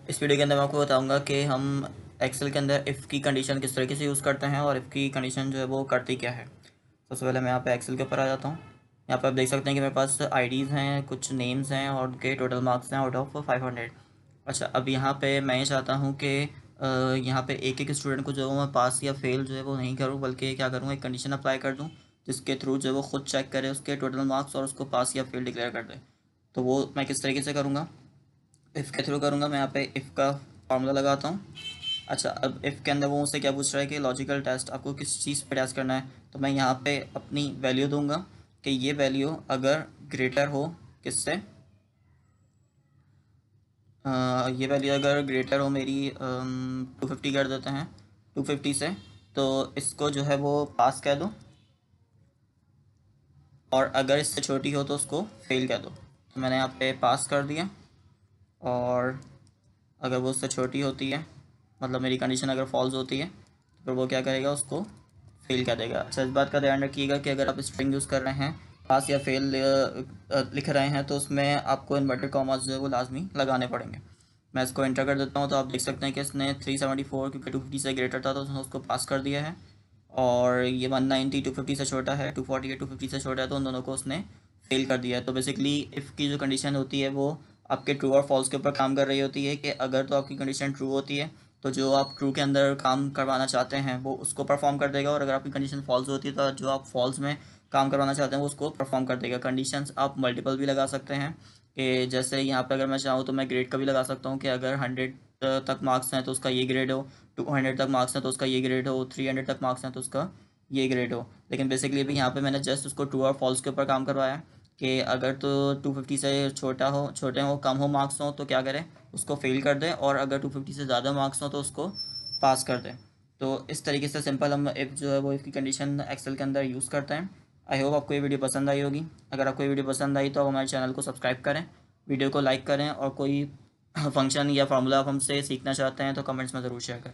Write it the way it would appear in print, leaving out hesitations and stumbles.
इस वीडियो के अंदर मैं आपको बताऊंगा कि हम एक्सेल के अंदर इफ़ की कंडीशन किस तरीके से यूज़ करते हैं और इफ़ की कंडीशन जो है वो करती क्या है। सबसे पहले मैं यहाँ पे एक्सेल के ऊपर आ जाता हूँ। यहाँ पे आप देख सकते हैं कि मेरे पास आईडीज़ हैं, कुछ नेम्स हैं और उनके टोटल मार्क्स हैं आउट ऑफ 500। अच्छा, अब यहाँ पे मैं ये चाहता हूँ कि यहाँ पे एक एक स्टूडेंट को जो है मैं पास या फेल जो है वो नहीं करूँ, बल्कि क्या करूँ, एक कंडीशन अप्लाई कर दूँ जिसके थ्रू जो है वो खुद चेक करे उसके टोटल मार्क्स और उसको पास या फेल डिक्लेयर कर दे। तो वो मैं किस तरीके से करूँगा, इफ़ के थ्रू करूँगा। मैं यहाँ पे इफ़ का फार्मूला लगाता हूँ। अच्छा, अब इफ़ के अंदर वो मुझसे क्या पूछ रहा है कि लॉजिकल टेस्ट आपको किस चीज़ पे टेस्ट करना है। तो मैं यहाँ पे अपनी वैल्यू दूंगा कि ये वैल्यू अगर ग्रेटर हो किससे, ये वैल्यू अगर ग्रेटर हो मेरी 250 कर देते हैं, 250 से, तो इसको जो है वो पास कह दो, और अगर इससे छोटी हो तो उसको फेल कह दो। तो मैंने यहाँ पे पास कर दिया, और अगर वो उससे छोटी होती है, मतलब मेरी कंडीशन अगर फॉल्स होती है, तो फिर वो क्या करेगा, उसको फेल कर देगा। अच्छा, इस बात का ध्यान रखिएगा कि अगर आप स्ट्रिंग यूज़ कर रहे हैं, पास या फेल लिख रहे हैं, तो उसमें आपको इन्वर्टेड कॉमास जो है वो लाजमी लगाने पड़ेंगे। मैं इसको एंटर कर देता हूँ, तो आप देख सकते हैं कि इसने 374 क्योंकि 250 से ग्रेटर था तो उसने उसको पास कर दिया है, और ये 190 250 से छोटा है, 248 250 से छोटा है, तो उन दोनों को उसने फेल कर दिया है। तो बेसिकली इफ़ की जो कंडीशन होती है वो आपके ट्रू और फॉल्स के ऊपर काम कर रही होती है कि अगर तो आपकी कंडीशन ट्रू होती है तो जो आप ट्रू के अंदर काम करवाना चाहते हैं वो उसको परफॉर्म कर देगा, और अगर आपकी कंडीशन फॉल्स होती है तो जो आप फॉल्स में काम करवाना चाहते हैं वो उसको परफॉर्म कर देगा। कंडीशंस आप मल्टीपल भी लगा सकते हैं, कि जैसे यहाँ पे अगर मैं चाहूँ तो मैं ग्रेड का भी लगा सकता हूँ कि अगर 100 तक मार्क्स हैं तो उसका ये ग्रेड हो, 200 तक मार्क्स हैं तो उसका ये ग्रेड हो, 300 तक मार्क्स हैं तो उसका ये ग्रेड हो। लेकिन बेसिकली भी यहाँ पे मैंने जस्ट उसको ट्रू और फॉल्स के ऊपर काम करवाया है कि अगर तो 250 से छोटे हो, कम हो मार्क्स हो, तो क्या करें, उसको फेल कर दें, और अगर 250 से ज़्यादा मार्क्स हो तो उसको पास कर दें। तो इस तरीके से सिंपल हम इफ़ जो है वो इफ़ की कंडीशन एक्सेल के अंदर यूज़ करते हैं। आई होप आपको ये वीडियो पसंद आई होगी। अगर आपको ये वीडियो पसंद आई तो आप हमारे चैनल को सब्सक्राइब करें, वीडियो को लाइक करें, और कोई फंक्शन या फार्मूला आप हमसे सीखना चाहते हैं तो कमेंट्स में ज़रूर शेयर करें।